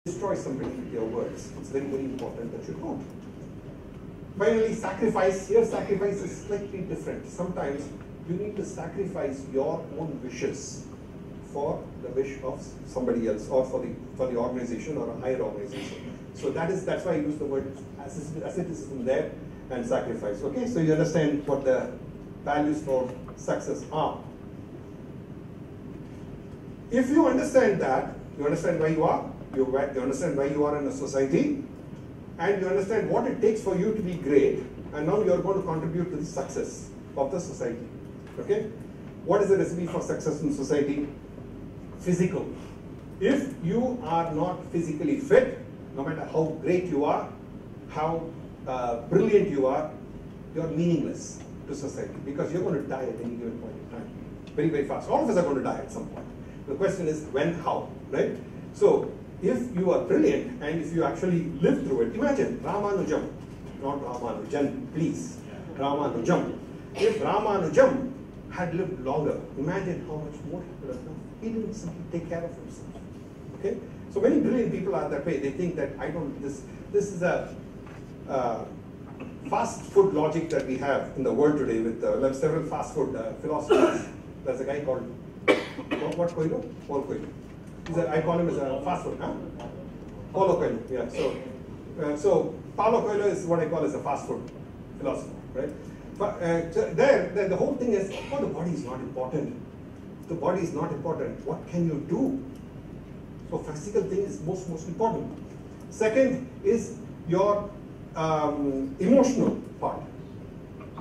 destroy somebody with your words. It's very, very important that you don't. Finally, sacrifice. Here, sacrifice is slightly different. Sometimes you need to sacrifice your own wishes for the wish of somebody else, or for the organization or a higher organization. So that's why I use the word asceticism there and sacrifice. Okay, so you understand what the values for success are. If you understand that, you understand why you are, you understand why you are in a society, and you understand what it takes for you to be great, and now you are going to contribute to the success of the society. Okay? What is the recipe for success in society? Physical. If you are not physically fit, no matter how great you are, how brilliant you are meaningless to society, because you're going to die at any given point in time. Very, very fast. All of us are going to die at some point. The question is when, how, right? So, if you are brilliant and if you actually live through it, imagine Ramanujam, not Ramanujan, please, Ramanujam. If Ramanujam had lived longer, imagine how much more he could have done. He didn't simply take care of himself. Okay? So many brilliant people are that way. They think that this is a fast food logic that we have in the world today with several fast food philosophers. There's a guy called, what Coelho? Paul Coelho. I call him as a fast food, huh? Paulo Coelho, yeah. So Paulo Coelho is what I call as a fast food philosopher, right? But the whole thing is, oh, the body is not important. The body is not important. What can you do? So physical thing is most important. Second is your emotional part.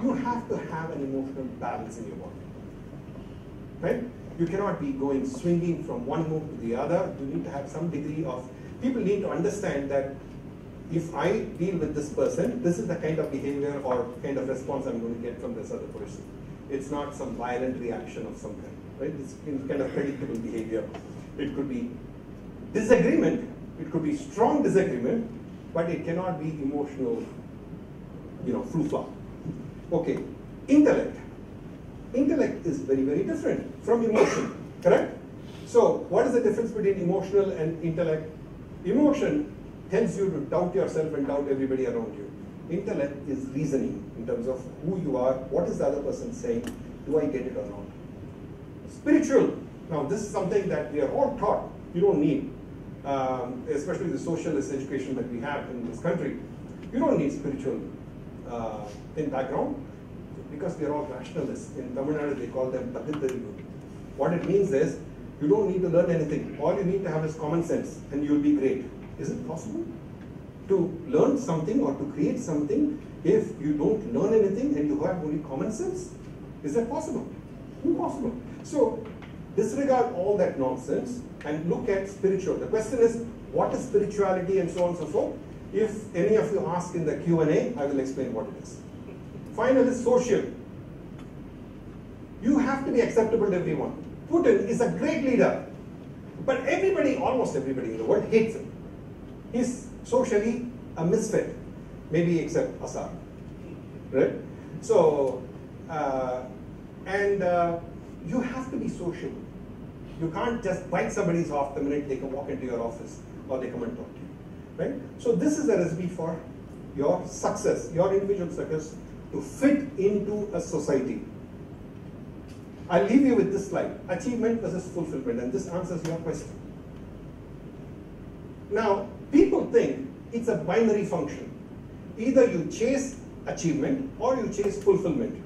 You have to have an emotional balance in your body, right? You cannot be swinging from one move to the other. You need to have some degree of, people need to understand that if I deal with this person, this is the kind of behavior or kind of response I'm going to get from this other person. It's not some violent reaction of some kind, right? It's kind of predictable behavior. It could be disagreement, it could be strong disagreement, but it cannot be emotional, flu-fla. Okay, intellect. Intellect is very, very different from emotion, correct? So what is the difference between emotional and intellect? Emotion tells you to doubt yourself and doubt everybody around you. Intellect is reasoning in terms of who you are, what is the other person saying, do I get it or not? Spiritual. Now this is something that we are all taught. You don't need, especially the socialist education that we have in this country. You don't need spiritual in background, because we are all rationalists. In Tamil Nadu, they call them Taditharivu. What it means is, you don't need to learn anything. All you need to have is common sense, and you'll be great. Is it possible to learn something or to create something if you don't learn anything and you have only common sense? Is that possible? Impossible. So, disregard all that nonsense and look at spiritual. The question is, what is spirituality and so on and so forth? If any of you ask in the Q&A, I will explain what it is. Final is social. You have to be acceptable to everyone. Putin is a great leader, but almost everybody in the world hates him. He's socially a misfit, maybe except Assad, right? So, you have to be social. You can't just bite somebody's off the minute they can walk into your office or they come and talk to you, right? So this is the recipe for your success, your individual success, to fit into a society. I'll leave you with this slide, achievement versus fulfillment, and this answers your question. Now, people think it's a binary function. Either you chase achievement or you chase fulfillment.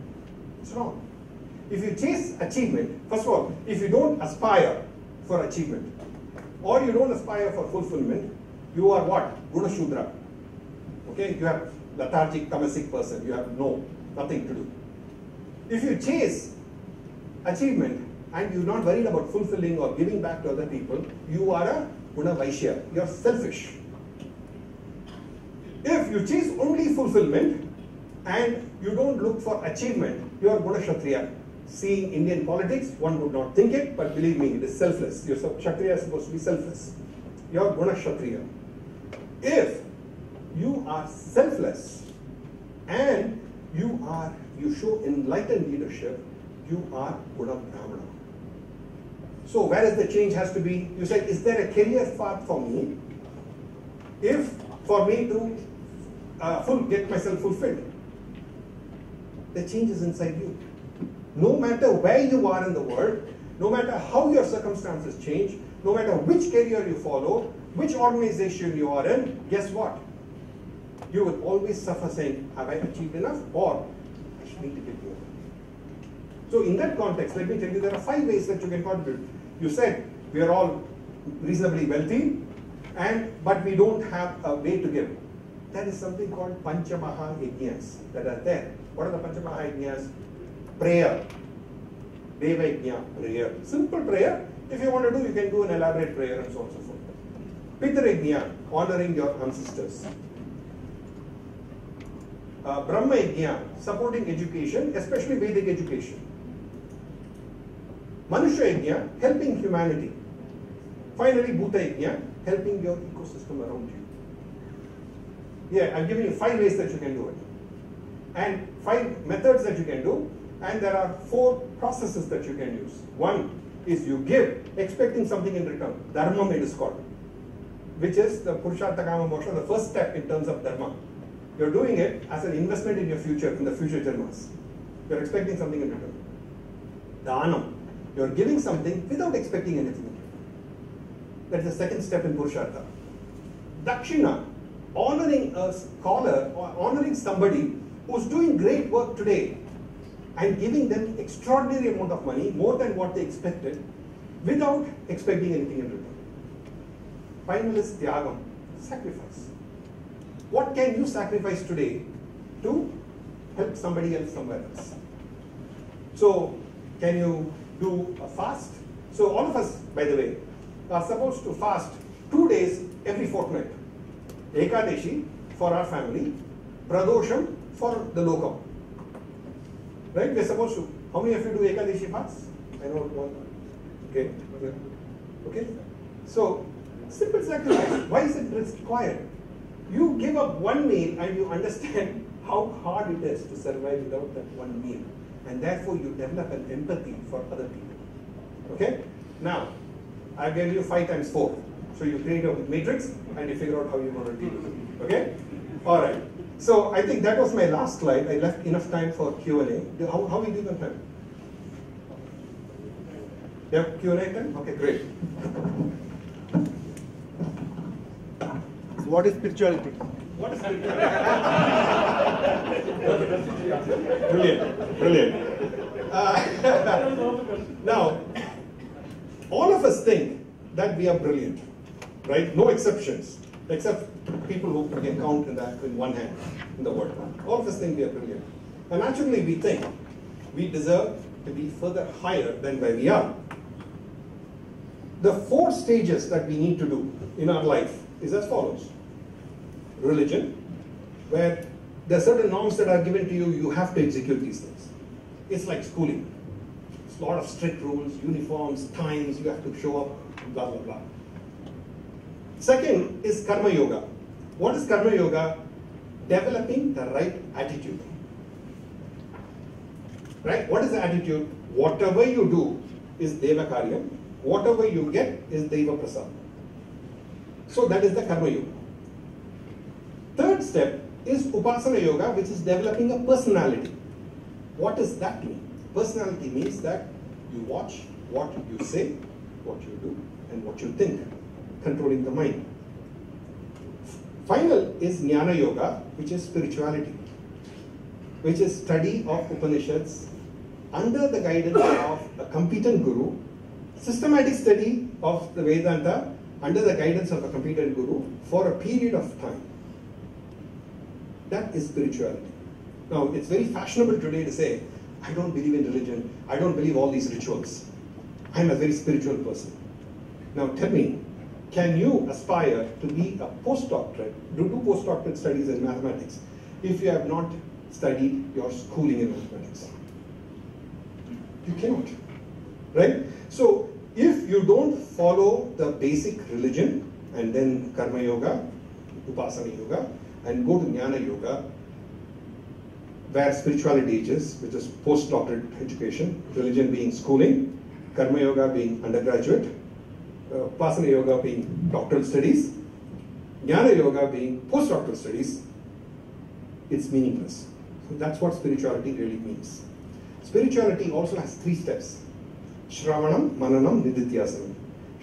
It's wrong. If you chase achievement, first of all, if you don't aspire for achievement or you don't aspire for fulfillment, you are what? Guna Shudra. Okay, you have lethargic, tamasic person. You have nothing to do. If you chase achievement and you're not worried about fulfilling or giving back to other people, you are a Guna Vaishya. You're selfish. If you chase only fulfillment and you don't look for achievement, you are Guna Kshatriya. Seeing Indian politics, one would not think it, but believe me, it is selfless. Your Kshatriya is supposed to be selfless. You are Guna Kshatriya. If you are selfless and you show enlightened leadership, you are Guna Brahmana. So where is the change has to be? You said, is there a career path for me? if for me to get myself fulfilled, the change is inside you. No matter where you are in the world, no matter how your circumstances change, no matter which career you follow, which organization you are in, guess what? You will always suffer saying, have I achieved enough? Or I need to get more. So in that context, let me tell you, there are 5 ways that you can contribute. You said we are all reasonably wealthy, but we don't have a way to give. There is something called Panchamaha Yajnas that are there. What are the Panchamaha Yajnas? Prayer. Deva Yajna, prayer. Simple prayer. If you want to do, you can do an elaborate prayer and so on and so forth. Pitra Yajna, honoring your ancestors. Brahma Yajna, supporting education, especially Vedic education. Manusha Yajna, helping humanity. Finally, Bhuta Yajna, helping your ecosystem around you. Yeah, I've given you 5 ways that you can do it. And 5 methods that you can do. And there are 4 processes that you can use. One is you give, expecting something in return. Dharma it is called. Which is the Purushartha Kama Moksha, the first step in terms of Dharma. You're doing it as an investment in your future, in the future Janmas. You're expecting something in return. Dhanam. You're giving something without expecting anything in return. That's the second step in Purushartha. Dakshina. Honoring a scholar or honoring somebody who's doing great work today and giving them extraordinary amount of money, more than what they expected, without expecting anything in return. Final is Tyagam, sacrifice. What can you sacrifice today to help somebody else somewhere else? So, can you do a fast? So all of us, by the way, are supposed to fast 2 days every fortnight. Ekadeshi for our family, Pradosham for the lokam. Right? We're supposed to. How many of you do Ekadeshi fasts? I know one. Okay. Okay. So, simple sacrifice. Why is it required? You give up one meal and you understand how hard it is to survive without that one meal. And therefore you develop an empathy for other people. Okay? Now, I gave you 5 times 4. So you create a matrix and you figure out how you want to deal with it. Okay? Alright. So I think that was my last slide. I left enough time for Q&A. How we do the time? You have Q&A time? Okay, great. What is spirituality? What is spirituality? Brilliant, brilliant. Now, all of us think that we are brilliant, right? No exceptions, except people who can count in one hand in the world. All of us think we are brilliant. And naturally we think we deserve to be further higher than where we are. The 4 stages that we need to do in our life is as follows. Religion, where there are certain norms that are given to you, you have to execute these things. It's like schooling. It's a lot of strict rules, uniforms, times, you have to show up, blah, blah, blah. Second is Karma Yoga. What is Karma Yoga? Developing the right attitude. Right? What is the attitude? Whatever you do is Deva Karyam. Whatever you get is Deva Prasad. So that is the Karma Yoga. Third step is Upasana Yoga, which is developing a personality. What does that mean? Personality means that you watch what you say, what you do, and what you think, controlling the mind. Final is Jnana Yoga, which is spirituality, which is study of Upanishads under the guidance of a competent guru, systematic study of the Vedanta under the guidance of a competent guru for a period of time. That is spirituality. Now, it's very fashionable today to say, I don't believe in religion, I don't believe all these rituals. I'm a very spiritual person. Now tell me, can you aspire to be a postdoctorate, do 2 postdoctorate studies in mathematics, if you have not studied your schooling in mathematics? You cannot, right? So, if you don't follow the basic religion, and then Karma Yoga, Upasana Yoga, and go to Jnana Yoga, where spirituality is, which is postdoctorate education, religion being schooling, Karma Yoga being undergraduate, Upasana Yoga being doctoral studies, Jnana Yoga being postdoctoral studies, it's meaningless. So that's what spirituality really means. Spirituality also has 3 steps. Shravanam, Mananam, Nididhyasanam.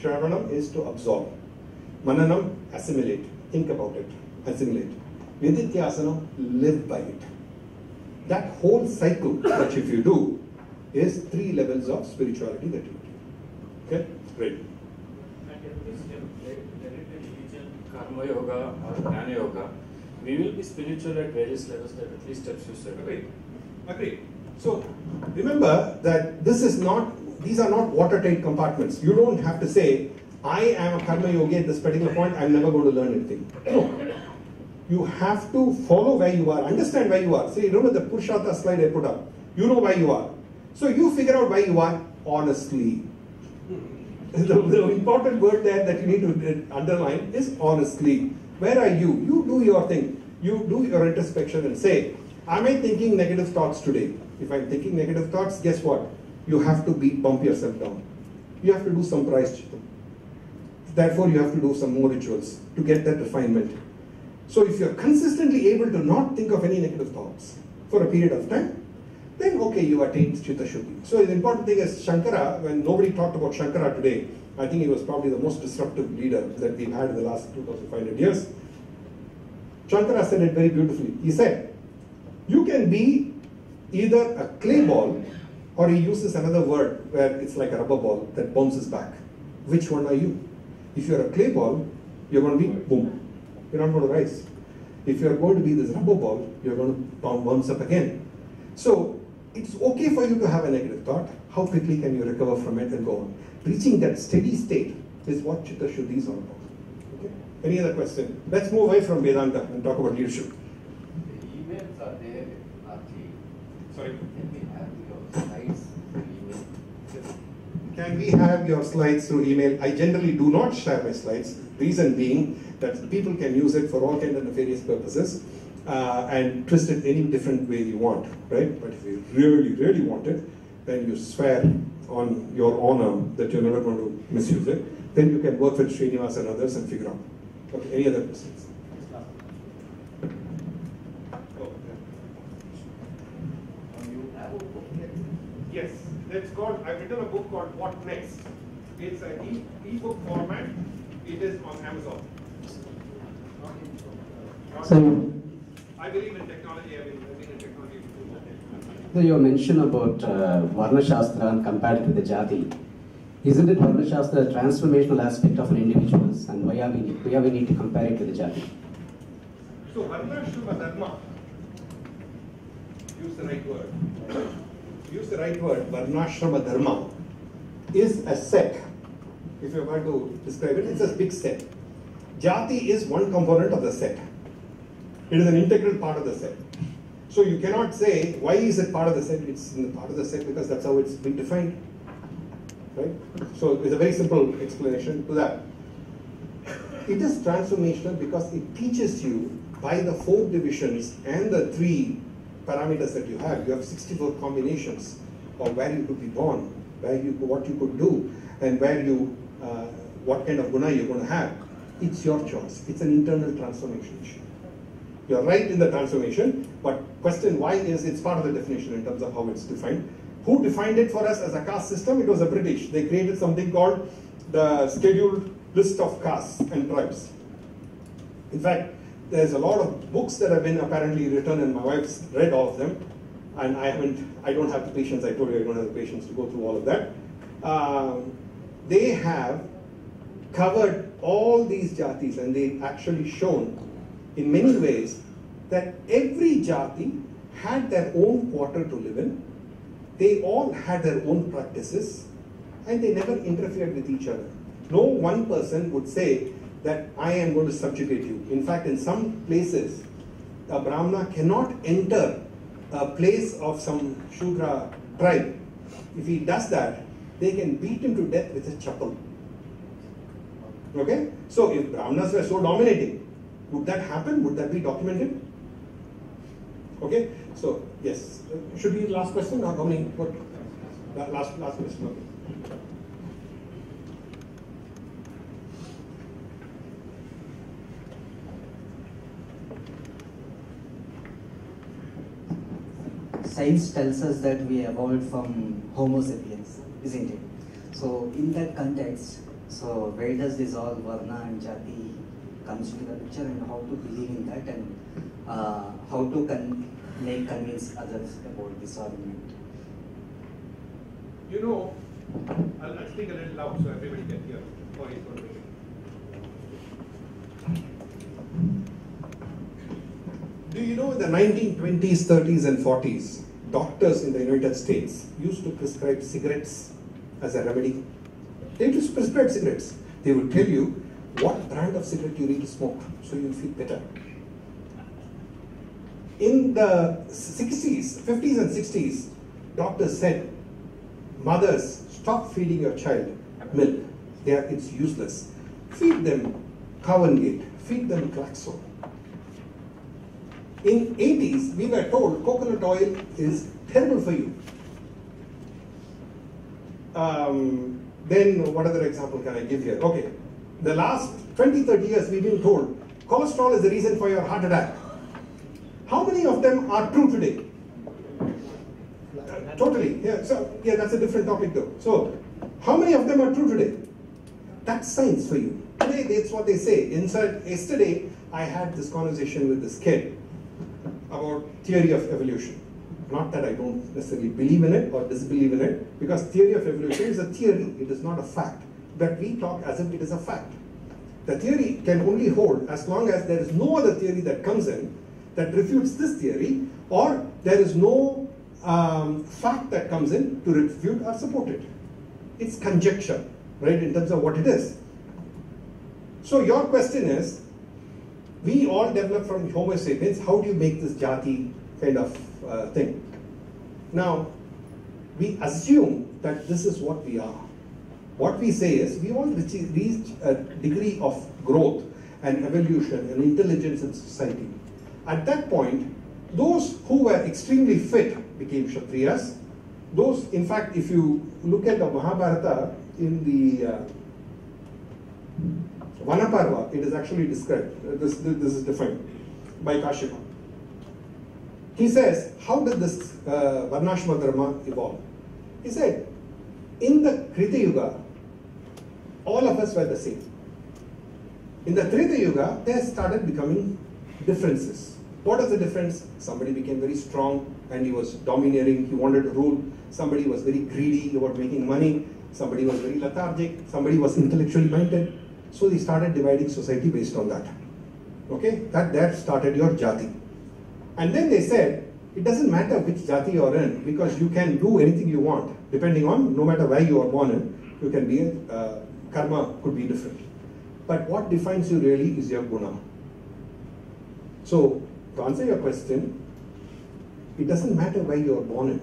Shravanam is to absorb. Mananam, assimilate. Think about it. Assimilate. Nididhyasanam, live by it. That whole cycle, which if you do, is 3 levels of spirituality that you do. Okay? Great. And in this religion, Karma Yoga or Jnana Yoga, we will be spiritual at various levels, that at least steps you said. Agreed. So remember that these are not watertight compartments. You don't have to say, I am a karma yogi at this particular point, I'm never going to learn anything. No. You have to follow where you are, understand where you are. See, remember the Purushartha slide I put up. You know where you are. So you figure out where you are honestly. The important word there that you need to underline is honestly. Where are you? You do your thing. You do your introspection and say, am I thinking negative thoughts today? If I'm thinking negative thoughts, guess what? You have to bump yourself down. You have to do some prayashchitta. Therefore, you have to do some more rituals to get that refinement. So if you're consistently able to not think of any negative thoughts for a period of time, then okay, you attained Chitta Shuddhi. So the important thing is Shankara, when nobody talked about Shankara today, I think he was probably the most disruptive leader that we've had in the last 2,500 years. Shankara said it very beautifully. He said, you can be either a clay ball, or he uses another word where it's like a rubber ball that bounces back. Which one are you? If you're a clay ball, you're going to be boom. You're not going to rise. If you're going to be this rubber ball, you're going to bounce up again. So it's okay for you to have a negative thought. How quickly can you recover from it and go on? Reaching that steady state is what Chitta Shuddhi is all about. Okay? Any other question? Let's move away from Vedanta and talk about leadership. The emails are there, PRACHII. Sorry? Can we have your slides through email? Can we have your slides through email? I generally do not share my slides. Reason being that people can use it for all kinds of nefarious purposes and twist it any different way you want, right? But if you really, really want it, then you swear on your honor that you're never going to misuse it. Then you can work with Srinivas and others and figure out. Okay, any other questions? You have a book here. Yes, it's called, I've written a book called What Next? It's an e-book format. It is on Amazon. So, I believe in technology. I've been in technology. so your mention about Varna Shastra and compared it with the Jati, isn't it Varna Shastra a transformational aspect of an individual's, and why are we need to compare it with the Jati? So Varna Shrama Dharma, use the right word. Use the right word. Varnashrama Dharma is a set. If you're going to describe it, it's a big set. Jati is one component of the set. It is an integral part of the set. So you cannot say, why is it part of the set? It's in the part of the set because that's how it's been defined. Right? So it's a very simple explanation to that. It is transformational because it teaches you by the 4 divisions and the 3 parameters that you have. You have 64 combinations of where you could be born, what you could do, and what kind of guna you're going to have. It's your choice. It's an internal transformation issue. You're right in the transformation, but question why is it's part of the definition in terms of how it's defined. Who defined it for us as a caste system? It was the British. They created something called the Scheduled List of Castes and Tribes. In fact, there's a lot of books that have been apparently written, and my wife's read all of them, and I don't have the patience. I told you I don't have the patience to go through all of that. They have covered all these jatis, and they've actually shown in many ways that every jati had their own quarter to live in. They all had their own practices, and they never interfered with each other. No one person would say that I am going to subjugate you. In fact, in some places, a Brahmana cannot enter a place of some Shudra tribe. If he does that, they can beat him to death with a chappal. Okay? So if Brahmanas were so dominating, would that happen? Would that be documented? Okay? So, yes. Should be last question or how many? What? Last question. Okay. science tells us that we evolved from Homo sapiens, isn't it? So in that context, so where does this all Varna and Jati comes into the picture, and how to believe in that, and how to convince others about this argument? You know, I'll speak a little loud so everybody can hear. Sorry, it's not working. Do you know in the 1920s, 30s and 40s, doctors in the United States used to prescribe cigarettes as a remedy? They used to prescribe cigarettes. They would tell you what brand of cigarette you need to smoke so you'll feel better. In the 60s, 50s and 60s, doctors said, mothers, stop feeding your child milk. It's useless. Feed them Cowengate, feed them Glaxo. In 80s, we were told coconut oil is terrible for you. Then what other example can I give here? Okay, the last 20, 30 years we've been told cholesterol is the reason for your heart attack. How many of them are true today? Totally, yeah, so yeah, that's a different topic though. So, how many of them are true today? That's science for you. Today, that's what they say. Yesterday, I had this conversation with this kid about theory of evolution. Not that I don't necessarily believe in it or disbelieve in it, because theory of evolution is a theory, it is not a fact. But we talk as if it is a fact. The theory can only hold as long as there is no other theory that comes in that refutes this theory, or there is no fact that comes in to refute or support it. It's conjecture, right, in terms of what it is. So your question is, we all developed from Homo sapiens, how do you make this jati kind of thing? Now, we assume that this is what we are. What we say is, we all reach a degree of growth and evolution and intelligence in society. At that point, those who were extremely fit became Kshatriyas. Those, in fact, if you look at the Mahabharata in the Vanaparva, it is actually described. This is defined by Kashyapa. He says, how did this Varnashma Dharma evolve? He said, in the Krita Yuga, all of us were the same. In the Treta Yuga, there started becoming differences. What is the difference? Somebody became very strong and he was domineering, he wanted to rule. Somebody was very greedy about making money. Somebody was very lethargic. Somebody was intellectually minded. So they started dividing society based on that. Okay, that started your jati. And then they said, it doesn't matter which jati you're in, because you can do anything you want, depending on, no matter where you are born in, you can be, karma could be different. But what defines you really is your guna. So, to answer your question, it doesn't matter where you are born in.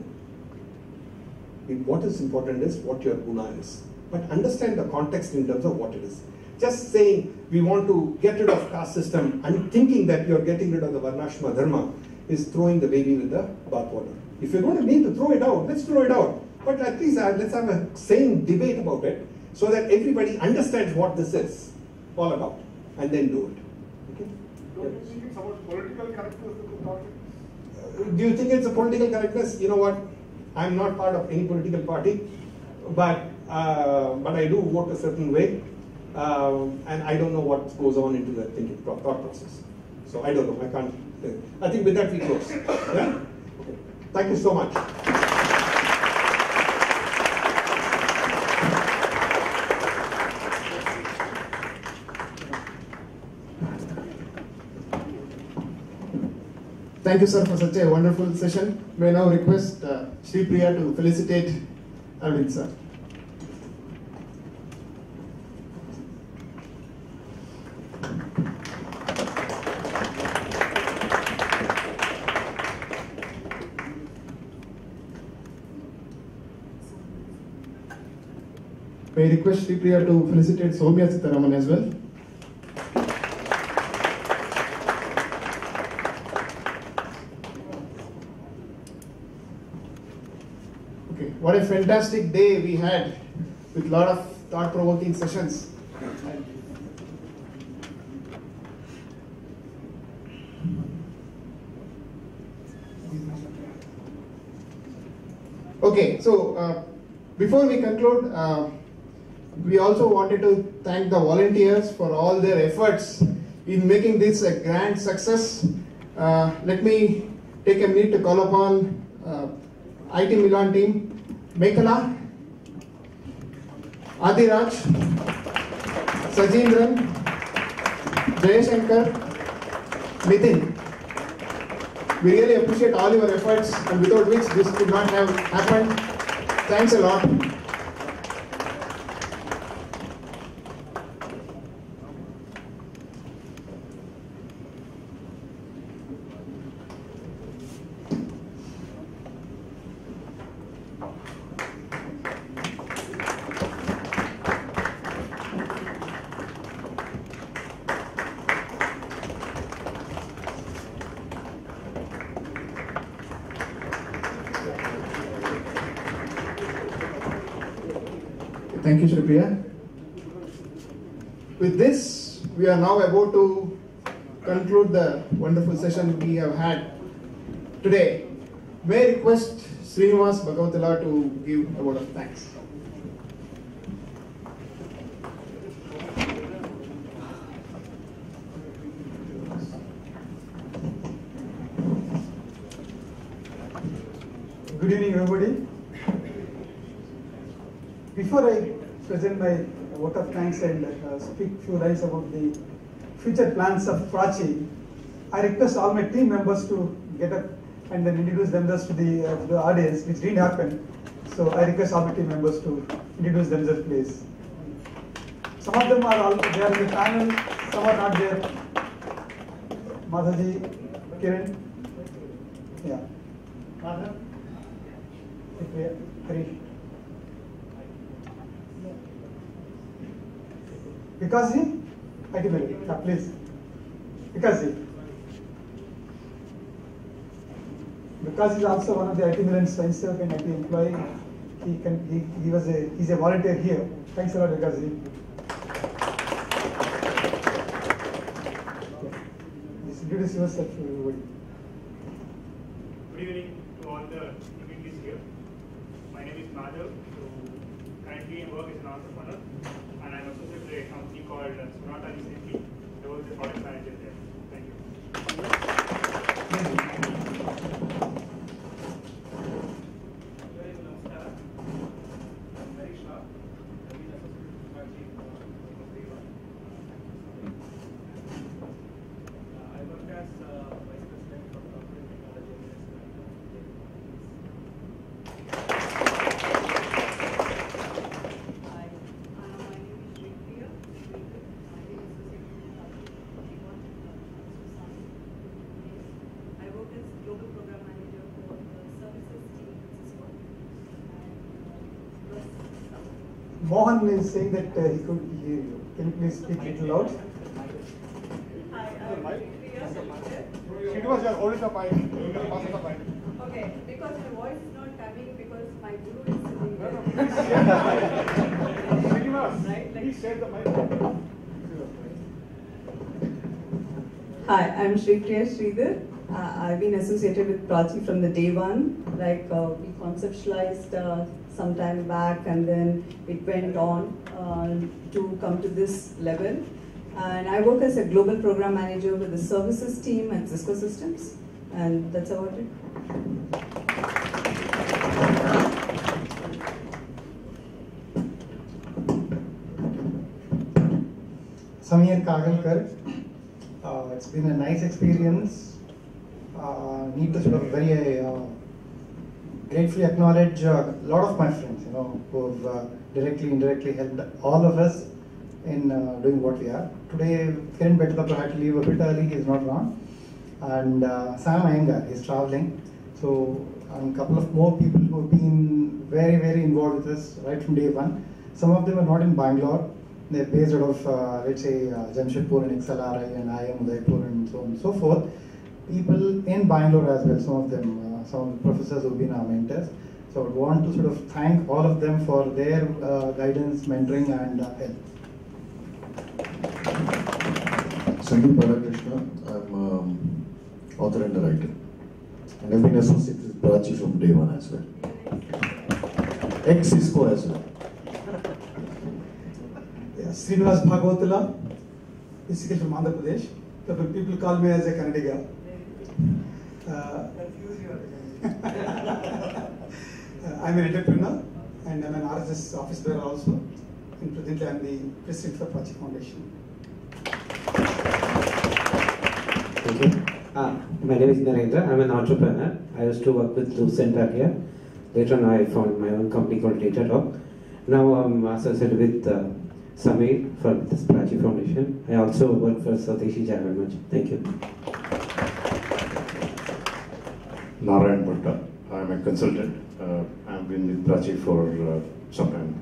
What is important is what your guna is. But understand the context in terms of what it is. Just saying we want to get rid of caste system and thinking that you're getting rid of the Varnashma Dharma is throwing the baby with the bathwater. If you're going to need to throw it out, let's throw it out. But at least let's have a sane debate about it so that everybody understands what this is all about and then do it. Okay? Don't you think it's about political correctness that we're talking? Do you think it's a political correctness? You know what? I'm not part of any political party, but I do vote a certain way. And I don't know what goes on into the thinking thought process. So I don't know, I can't. I think with that we close. Yeah? Okay. Thank you so much. Thank you, sir, for such a wonderful session. May I now request Sri Priya to felicitate Arvind, sir. May I request Sri Priya to felicitate Soumya Sitaraman as well. Okay, what a fantastic day we had with a lot of thought-provoking sessions. Okay, so before we conclude, we also wanted to thank the volunteers for all their efforts in making this a grand success. Let me take a minute to call upon IT Milan team, Mekhala, Adiraj, Sajindran, Jayashankar, Nitin. We really appreciate all your efforts, and without which this could not have happened. Thanks a lot. Thank you, Shripriya. With this, we are now about to conclude the wonderful session we have had today. May I request Srinivas Bhagavatala to give a word of thanks. Good evening, everybody. Before I present my vote of thanks and speak few lines about the future plans of PRACHII, I request all my team members to get up and then introduce themselves to the audience, which didn't happen. So I request all my team members to introduce themselves, please. Some of them are there in the panel, some are not there. Madhaji, Kiran, yeah. Madhav, Harish. Vikasji, IT Milan, yeah, please. Vikasji. Vikas is also one of the IT Milan science and IT employee. He's a volunteer here. Thanks a lot, Vikasji. Just introduce yourself to everybody. Good evening to all the dignitaries here. My name is Madhav. Currently I work as an entrepreneur, and I'm associated with a company called Sonata recently. I was the product manager there. Thank you. I work as Vice President for Corporate Technology. Hi, my name is Shripriya. I work as Global Program Manager for the Services team in Cisco. Mohan is saying that he could hear you. Can you please speak a little loud? Hi, I'm Shripriya. Srinivas, you are holding the mic. You can pass the mic. Okay, because my voice is not coming because my guru is sitting there. Srinivas, Right, like- please share the mic. Hi, I'm Shripriya Sridhar. I've been associated with PRACHII from the day one. We conceptualized some time back, and then it went on to come to this level. And I work as a global program manager with the services team at Cisco Systems, and that's about it. Samir Kagalkar. It's been a nice experience. Need to sort of very gratefully acknowledge a lot of my friends, who have directly, indirectly helped all of us in doing what we are. Today, Kiran Betulapur had to leave a bit early, he's not around. And Sam Iyengar is traveling. So, a couple of more people who have been very, very involved with us right from day one. Some of them are not in Bangalore. They're based out of, let's say, Jamshedpur and XLRI and IIM Udaipur and so on and so forth. People in Bangalore as well, some of them, some of the professors who have been our mentors. So I would want to sort of thank all of them for their guidance, mentoring and help. Sandeep Balakrishna, I'm author and a writer. And I've been associated with PRACHII from day one as well. ex-Cisco as well. Yeah, Srinivas Bhagavatula, basically from Andhra Pradesh. So people call me as a Kannadiga. I'm an entrepreneur and I'm an RSS office bearer also. And presently I'm the president for PRACHII Foundation. Thank you. My name is Narendra. I'm an entrepreneur. I used to work with Lucent earlier. Later on, I found my own company called Datadog. Now I'm associated with Samir for this PRACHII Foundation. I also work for Swadeshi Jagannath. Thank you. Narayan Bhatta. I'm a consultant. I've been with PRACHII for some time.